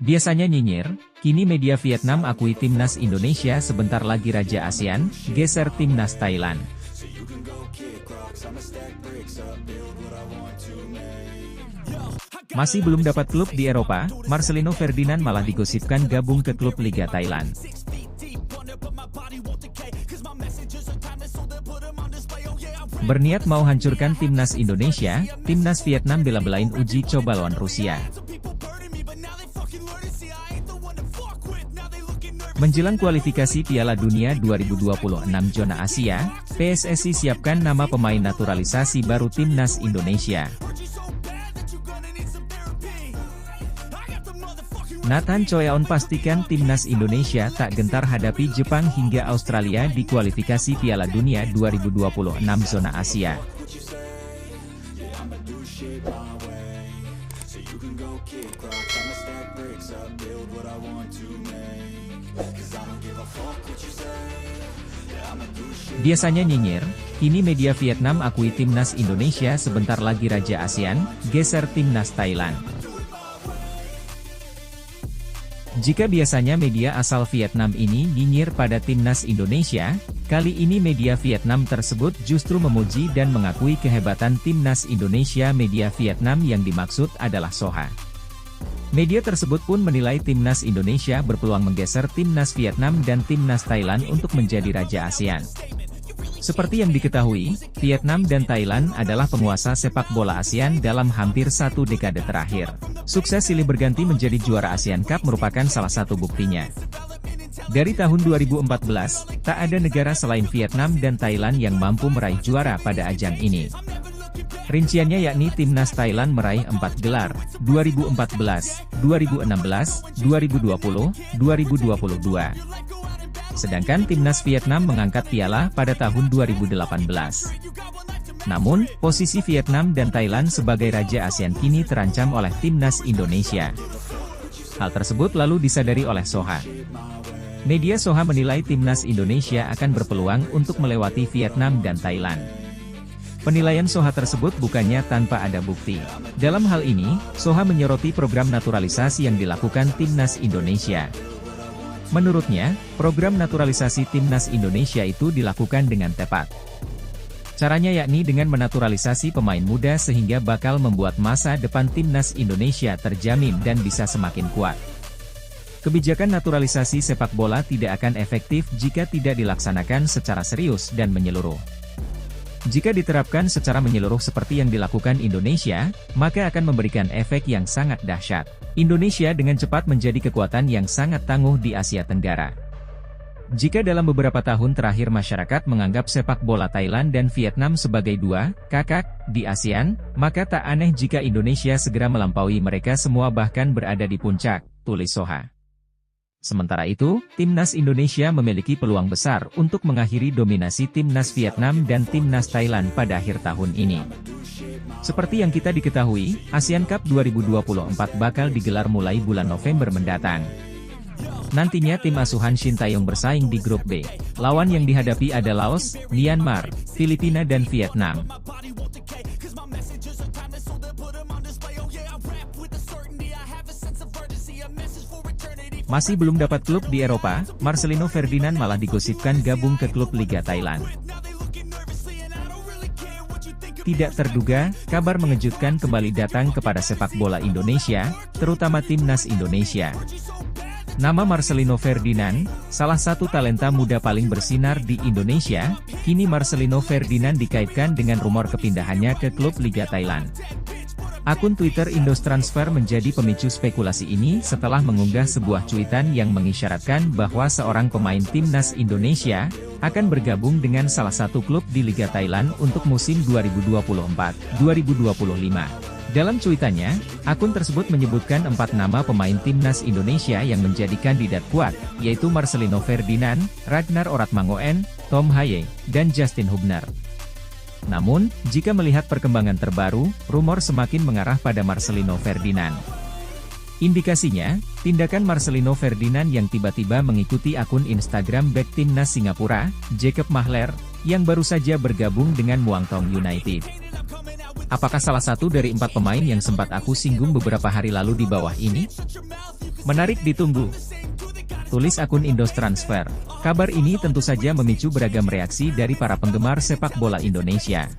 Biasanya nyinyir, kini media Vietnam akui timnas Indonesia sebentar lagi Raja ASEAN, geser timnas Thailand. Masih belum dapat klub di Eropa, Marcelino Ferdinand malah digosipkan gabung ke klub Liga Thailand. Berniat mau hancurkan timnas Indonesia, timnas Vietnam bela-belain uji coba lawan Rusia. Menjelang kualifikasi Piala Dunia 2026 zona Asia, PSSI siapkan nama pemain naturalisasi baru timnas Indonesia. Nathan Choeon pastikan timnas Indonesia tak gentar hadapi Jepang hingga Australia di kualifikasi Piala Dunia 2026 zona Asia. Biasanya nyinyir, kini media Vietnam akui timnas Indonesia sebentar lagi Raja ASEAN, geser timnas Thailand. Jika biasanya media asal Vietnam ini nyinyir pada timnas Indonesia, kali ini media Vietnam tersebut justru memuji dan mengakui kehebatan timnas Indonesia. Media Vietnam yang dimaksud adalah Soha. Media tersebut pun menilai timnas Indonesia berpeluang menggeser timnas Vietnam dan timnas Thailand untuk menjadi Raja ASEAN. Seperti yang diketahui, Vietnam dan Thailand adalah penguasa sepak bola ASEAN dalam hampir satu dekade terakhir. Sukses silih berganti menjadi juara ASEAN Cup merupakan salah satu buktinya. Dari tahun 2014, tak ada negara selain Vietnam dan Thailand yang mampu meraih juara pada ajang ini. Rinciannya yakni timnas Thailand meraih 4 gelar, 2014, 2016, 2020, 2022. Sedangkan timnas Vietnam mengangkat piala pada tahun 2018. Namun, posisi Vietnam dan Thailand sebagai Raja ASEAN kini terancam oleh timnas Indonesia. Hal tersebut lalu disadari oleh Soha. Media Soha menilai timnas Indonesia akan berpeluang untuk melewati Vietnam dan Thailand. Penilaian Soha tersebut bukannya tanpa ada bukti. Dalam hal ini, Soha menyoroti program naturalisasi yang dilakukan timnas Indonesia. Menurutnya, program naturalisasi timnas Indonesia itu dilakukan dengan tepat. Caranya yakni dengan menaturalisasi pemain muda sehingga bakal membuat masa depan timnas Indonesia terjamin dan bisa semakin kuat. Kebijakan naturalisasi sepak bola tidak akan efektif jika tidak dilaksanakan secara serius dan menyeluruh. Jika diterapkan secara menyeluruh seperti yang dilakukan Indonesia, maka akan memberikan efek yang sangat dahsyat. Indonesia dengan cepat menjadi kekuatan yang sangat tangguh di Asia Tenggara. Jika dalam beberapa tahun terakhir masyarakat menganggap sepak bola Thailand dan Vietnam sebagai dua kakak di ASEAN, maka tak aneh jika Indonesia segera melampaui mereka semua bahkan berada di puncak, tulis Soha. Sementara itu, timnas Indonesia memiliki peluang besar untuk mengakhiri dominasi timnas Vietnam dan timnas Thailand pada akhir tahun ini. Seperti yang kita diketahui, ASEAN Cup 2024 bakal digelar mulai bulan November mendatang. Nantinya tim asuhan Shin Taeyong bersaing di grup B. Lawan yang dihadapi ada Laos, Myanmar, Filipina dan Vietnam. Masih belum dapat klub di Eropa, Marcelino Ferdinand malah digosipkan gabung ke klub Liga Thailand. Tidak terduga, kabar mengejutkan kembali datang kepada sepak bola Indonesia, terutama timnas Indonesia. Nama Marcelino Ferdinand, salah satu talenta muda paling bersinar di Indonesia, kini Marcelino Ferdinand dikaitkan dengan rumor kepindahannya ke klub Liga Thailand. Akun Twitter Indotransfer menjadi pemicu spekulasi ini setelah mengunggah sebuah cuitan yang mengisyaratkan bahwa seorang pemain timnas Indonesia akan bergabung dengan salah satu klub di Liga Thailand untuk musim 2024-2025. Dalam cuitannya, akun tersebut menyebutkan 4 nama pemain timnas Indonesia yang menjadi kandidat kuat, yaitu Marcelino Ferdinand, Ragnar Oratmangoen, Tom Haye, dan Justin Hubner. Namun, jika melihat perkembangan terbaru, rumor semakin mengarah pada Marcelino Ferdinand. Indikasinya, tindakan Marcelino Ferdinand yang tiba-tiba mengikuti akun Instagram bek timnas Singapura, Jacob Mahler, yang baru saja bergabung dengan Muangthong United. Apakah salah satu dari 4 pemain yang sempat aku singgung beberapa hari lalu di bawah ini? Menarik ditunggu, tulis akun Indotransfer. Kabar ini tentu saja memicu beragam reaksi dari para penggemar sepak bola Indonesia.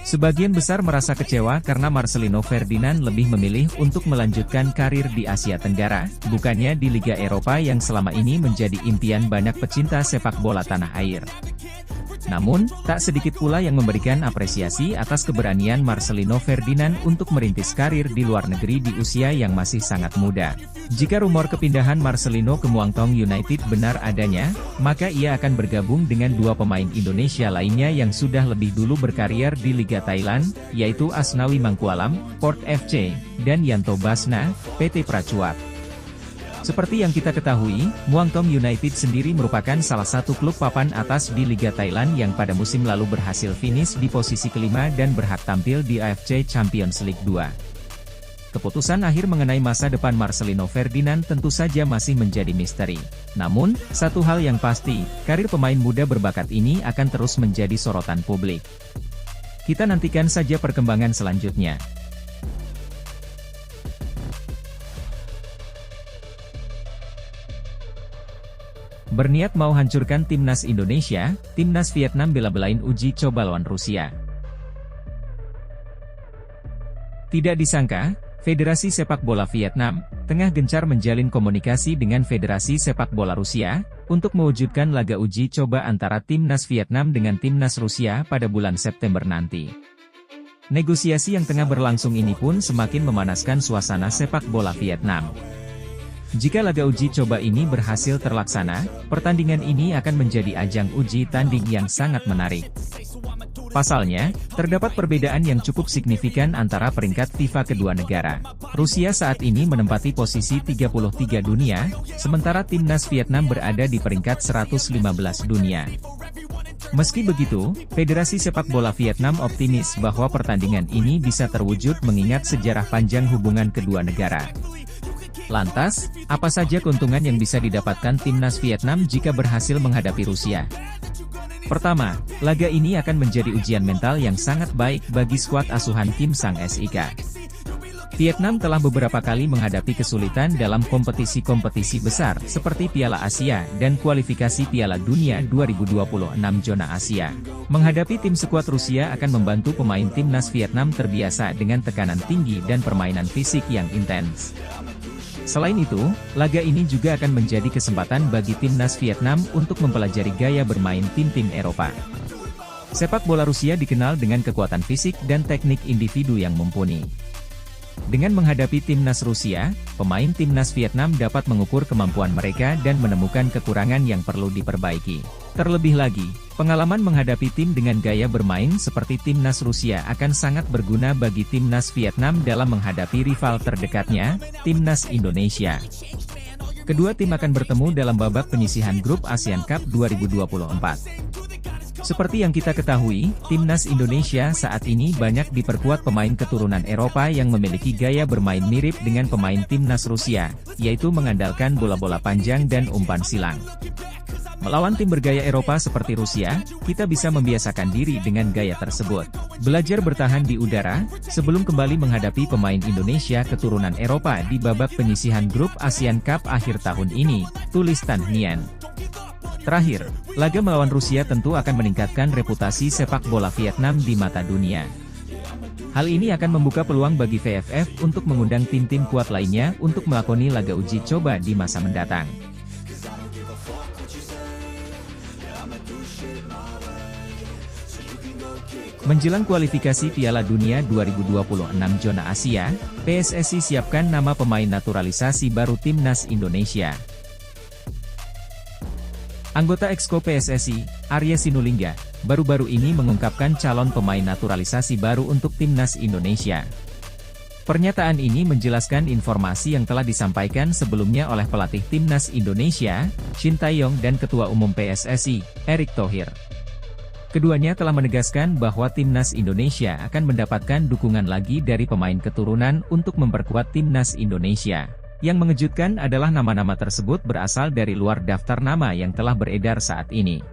Sebagian besar merasa kecewa karena Marcelino Ferdinand lebih memilih untuk melanjutkan karir di Asia Tenggara, bukannya di Liga Eropa yang selama ini menjadi impian banyak pecinta sepak bola tanah air. Namun, tak sedikit pula yang memberikan apresiasi atas keberanian Marcelino Ferdinand untuk merintis karir di luar negeri di usia yang masih sangat muda. Jika rumor kepindahan Marcelino ke Muangthong United benar adanya, maka ia akan bergabung dengan dua pemain Indonesia lainnya yang sudah lebih dulu berkarier di Liga Thailand, yaitu Asnawi Mangkualam, Port FC, dan Yanto Basna, PT Prachuap. Seperti yang kita ketahui, Muangthong United sendiri merupakan salah satu klub papan atas di Liga Thailand yang pada musim lalu berhasil finish di posisi kelima dan berhak tampil di AFC Champions League 2. Keputusan akhir mengenai masa depan Marcelino Ferdinand tentu saja masih menjadi misteri. Namun, satu hal yang pasti, karir pemain muda berbakat ini akan terus menjadi sorotan publik. Kita nantikan saja perkembangan selanjutnya. Berniat mau hancurkan timnas Indonesia, timnas Vietnam bela-belain uji coba lawan Rusia. Tidak disangka, Federasi Sepak Bola Vietnam tengah gencar menjalin komunikasi dengan Federasi Sepak Bola Rusia untuk mewujudkan laga uji coba antara timnas Vietnam dengan timnas Rusia pada bulan September nanti. Negosiasi yang tengah berlangsung ini pun semakin memanaskan suasana sepak bola Vietnam. Jika laga uji coba ini berhasil terlaksana, pertandingan ini akan menjadi ajang uji tanding yang sangat menarik. Pasalnya, terdapat perbedaan yang cukup signifikan antara peringkat FIFA kedua negara. Rusia saat ini menempati posisi 33 dunia, sementara timnas Vietnam berada di peringkat 115 dunia. Meski begitu, Federasi Sepak Bola Vietnam optimis bahwa pertandingan ini bisa terwujud mengingat sejarah panjang hubungan kedua negara. Lantas, apa saja keuntungan yang bisa didapatkan timnas Vietnam jika berhasil menghadapi Rusia? Pertama, laga ini akan menjadi ujian mental yang sangat baik bagi skuad asuhan Kim Sang-sik. Vietnam telah beberapa kali menghadapi kesulitan dalam kompetisi-kompetisi besar seperti Piala Asia dan kualifikasi Piala Dunia 2026 zona Asia. Menghadapi tim skuad Rusia akan membantu pemain timnas Vietnam terbiasa dengan tekanan tinggi dan permainan fisik yang intens. Selain itu, laga ini juga akan menjadi kesempatan bagi timnas Vietnam untuk mempelajari gaya bermain tim-tim Eropa. Sepak bola Rusia dikenal dengan kekuatan fisik dan teknik individu yang mumpuni. Dengan menghadapi timnas Rusia, pemain timnas Vietnam dapat mengukur kemampuan mereka dan menemukan kekurangan yang perlu diperbaiki. Terlebih lagi, pengalaman menghadapi tim dengan gaya bermain seperti timnas Rusia akan sangat berguna bagi timnas Vietnam dalam menghadapi rival terdekatnya, timnas Indonesia. Kedua tim akan bertemu dalam babak penyisihan grup ASEAN Cup 2024. Seperti yang kita ketahui, timnas Indonesia saat ini banyak diperkuat pemain keturunan Eropa yang memiliki gaya bermain mirip dengan pemain timnas Rusia, yaitu mengandalkan bola-bola panjang dan umpan silang. Melawan tim bergaya Eropa seperti Rusia, kita bisa membiasakan diri dengan gaya tersebut. Belajar bertahan di udara, sebelum kembali menghadapi pemain Indonesia keturunan Eropa di babak penyisihan grup ASEAN Cup akhir tahun ini, tulis Tan Hian. Terakhir, laga melawan Rusia tentu akan meningkatkan reputasi sepak bola Vietnam di mata dunia. Hal ini akan membuka peluang bagi VFF untuk mengundang tim-tim kuat lainnya untuk melakoni laga uji coba di masa mendatang. Menjelang kualifikasi Piala Dunia 2026 zona Asia, PSSI siapkan nama pemain naturalisasi baru timnas Indonesia. Anggota Exco PSSI, Arya Sinulinga, baru-baru ini mengungkapkan calon pemain naturalisasi baru untuk timnas Indonesia. Pernyataan ini menjelaskan informasi yang telah disampaikan sebelumnya oleh pelatih timnas Indonesia, Shin Tae-yong dan Ketua Umum PSSI, Erick Thohir. Keduanya telah menegaskan bahwa timnas Indonesia akan mendapatkan dukungan lagi dari pemain keturunan untuk memperkuat timnas Indonesia. Yang mengejutkan adalah nama-nama tersebut berasal dari luar daftar nama yang telah beredar saat ini.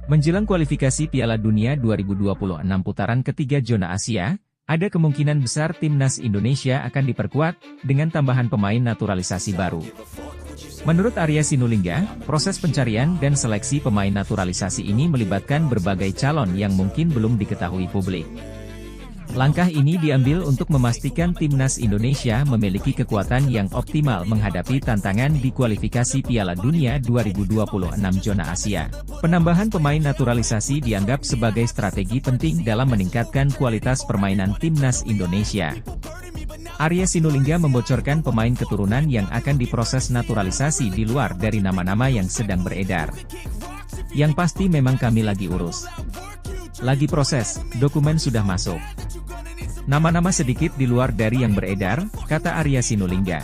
Menjelang kualifikasi Piala Dunia 2026 putaran ketiga zona Asia, ada kemungkinan besar timnas Indonesia akan diperkuat dengan tambahan pemain naturalisasi baru. Menurut Arya Sinulinga, proses pencarian dan seleksi pemain naturalisasi ini melibatkan berbagai calon yang mungkin belum diketahui publik. Langkah ini diambil untuk memastikan timnas Indonesia memiliki kekuatan yang optimal menghadapi tantangan di kualifikasi Piala Dunia 2026 zona Asia. Penambahan pemain naturalisasi dianggap sebagai strategi penting dalam meningkatkan kualitas permainan timnas Indonesia. Arya Sinulinga membocorkan pemain keturunan yang akan diproses naturalisasi di luar dari nama-nama yang sedang beredar. Yang pasti memang kami lagi urus. Lagi proses, dokumen sudah masuk. Nama-nama sedikit di luar dari yang beredar, kata Arya Sinulinga.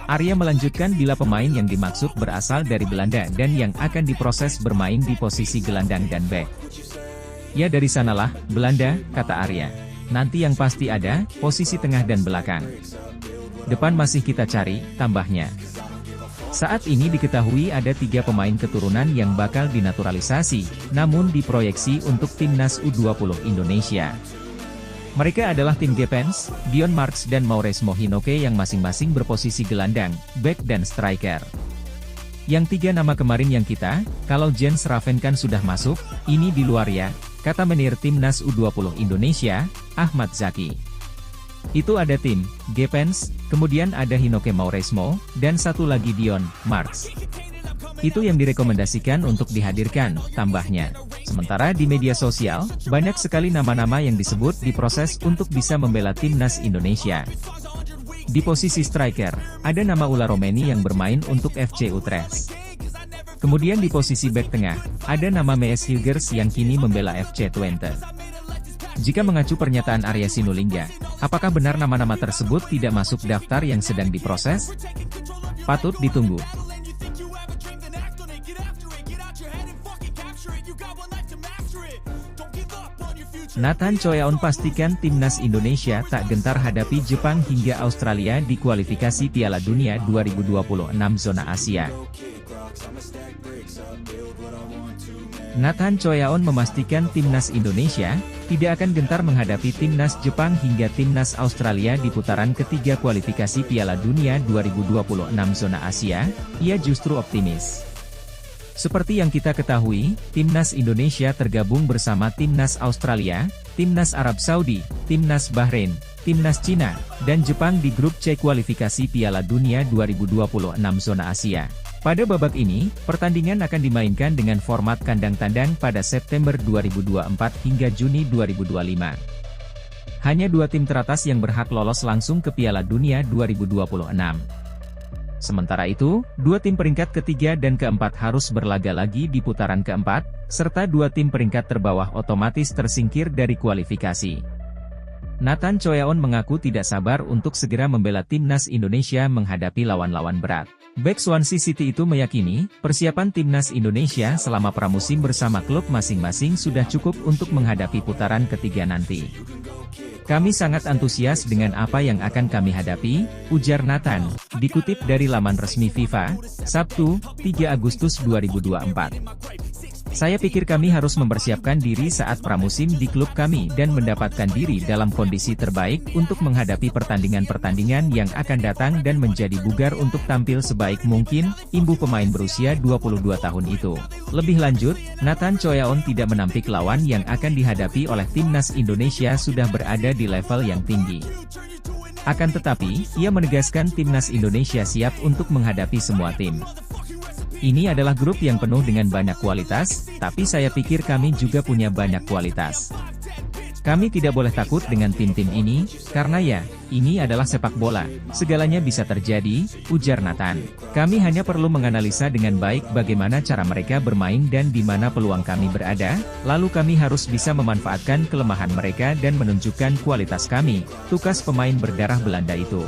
Arya melanjutkan bila pemain yang dimaksud berasal dari Belanda dan yang akan diproses bermain di posisi gelandang dan bek. Ya dari sanalah, Belanda, kata Arya. Nanti yang pasti ada, posisi tengah dan belakang. Depan masih kita cari, tambahnya. Saat ini diketahui ada 3 pemain keturunan yang bakal dinaturalisasi, namun diproyeksi untuk timnas U20 Indonesia. Mereka adalah Tim Gepens, Dion Marks dan Mauresmo Hinoke yang masing-masing berposisi gelandang, bek dan striker. Yang 3 nama kemarin yang kalau Jens Ravenkan sudah masuk, ini di luar ya, kata menir timnas U20 Indonesia, Ahmad Zaki. Itu ada Tim Gepens, kemudian ada Hinoke Mauresmo, dan satu lagi Dion Marks. Itu yang direkomendasikan untuk dihadirkan, tambahnya. Sementara di media sosial, banyak sekali nama-nama yang disebut diproses untuk bisa membela timnas Indonesia. Di posisi striker, ada nama Ula Romeni yang bermain untuk FC Utrecht. Kemudian di posisi bek tengah, ada nama Mees Hilgers yang kini membela FC Twente. Jika mengacu pernyataan Arya Sinulinga, apakah benar nama-nama tersebut tidak masuk daftar yang sedang diproses? Patut ditunggu. Nathan Choyaon pastikan timnas Indonesia tak gentar hadapi Jepang hingga Australia di kualifikasi Piala Dunia 2026 zona Asia. Nathan Choyaon memastikan timnas Indonesia tidak akan gentar menghadapi timnas Jepang hingga timnas Australia di putaran ketiga kualifikasi Piala Dunia 2026 zona Asia. Ia justru optimis. Seperti yang kita ketahui, timnas Indonesia tergabung bersama timnas Australia, timnas Arab Saudi, timnas Bahrain, timnas Cina, dan Jepang di grup C kualifikasi Piala Dunia 2026 zona Asia. Pada babak ini, pertandingan akan dimainkan dengan format kandang tandang pada September 2024 hingga Juni 2025. Hanya 2 tim teratas yang berhak lolos langsung ke Piala Dunia 2026. Sementara itu, 2 tim peringkat ketiga dan keempat harus berlaga lagi di putaran keempat, serta 2 tim peringkat terbawah otomatis tersingkir dari kualifikasi. Nathan Choyaon mengaku tidak sabar untuk segera membela timnas Indonesia menghadapi lawan-lawan berat. Bek Swansea City itu meyakini, persiapan timnas Indonesia selama pramusim bersama klub masing-masing sudah cukup untuk menghadapi putaran ketiga nanti. Kami sangat antusias dengan apa yang akan kami hadapi, ujar Nathan, dikutip dari laman resmi FIFA, Sabtu, 3 Agustus 2024. Saya pikir kami harus mempersiapkan diri saat pramusim di klub kami dan mendapatkan diri dalam kondisi terbaik untuk menghadapi pertandingan-pertandingan yang akan datang dan menjadi bugar untuk tampil sebaik mungkin, imbuh pemain berusia 22 tahun itu. Lebih lanjut, Nathan Choyaon tidak menampik lawan yang akan dihadapi oleh timnas Indonesia sudah berada di level yang tinggi. Akan tetapi, ia menegaskan timnas Indonesia siap untuk menghadapi semua tim. Ini adalah grup yang penuh dengan banyak kualitas, tapi saya pikir kami juga punya banyak kualitas. Kami tidak boleh takut dengan tim-tim ini, karena ya, ini adalah sepak bola, segalanya bisa terjadi, ujar Nathan. Kami hanya perlu menganalisa dengan baik bagaimana cara mereka bermain dan di mana peluang kami berada, lalu kami harus bisa memanfaatkan kelemahan mereka dan menunjukkan kualitas kami, tukas pemain berdarah Belanda itu.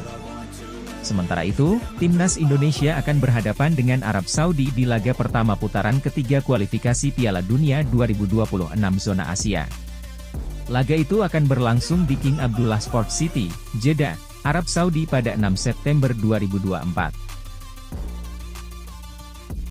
Sementara itu, timnas Indonesia akan berhadapan dengan Arab Saudi di laga pertama putaran ketiga kualifikasi Piala Dunia 2026 zona Asia. Laga itu akan berlangsung di King Abdullah Sports City, Jeddah, Arab Saudi pada 6 September 2024.